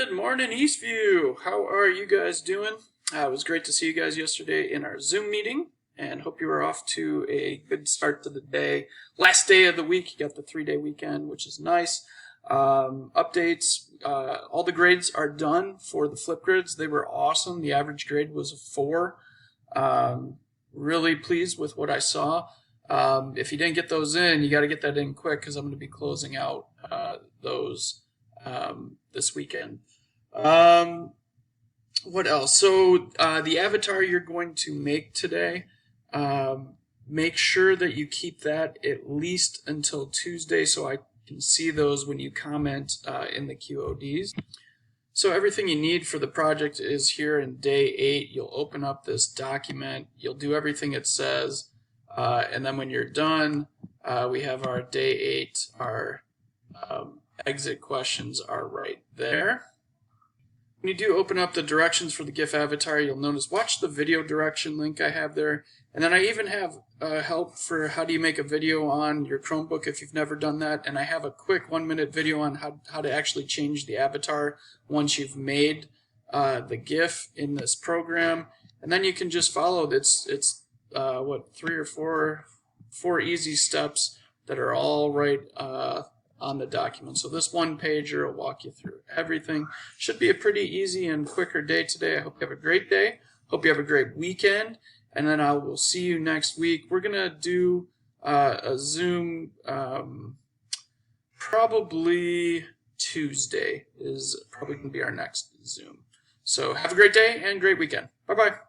Good morning, Eastview. How are you guys doing? It was great to see you guys yesterday in our Zoom meeting, and hope you were off to a good start to the day. Last day of the week, you got the 3-day weekend, which is nice. Updates, all the grades are done for the Flipgrids. They were awesome. The average grade was a 4. Really pleased with what I saw. If you didn't get those in, you got to get that in quick because I'm going to be closing out those this weekend. What else? So the avatar you're going to make today, make sure that you keep that at least until Tuesday so I can see those when you comment in the QODs. So everything you need for the project is here in day 8. You'll open up this document, you'll do everything it says, and then when you're done, we have our day 8, our exit questions are right there. When you do open up the directions for the GIF avatar, you'll notice, watch the video direction link I have there. And then I even have help for how do you make a video on your Chromebook if you've never done that. And I have a quick 1-minute video on how to actually change the avatar once you've made the GIF in this program. And then you can just follow. It's 3 or 4 easy steps that are all right on the document. So this one pager will walk you through everything. Should be a pretty easy and quicker day today. I hope you have a great day. Hope you have a great weekend. And then I will see you next week. We're going to do a Zoom probably Tuesday is probably going to be our next Zoom. So have a great day and great weekend. Bye-bye.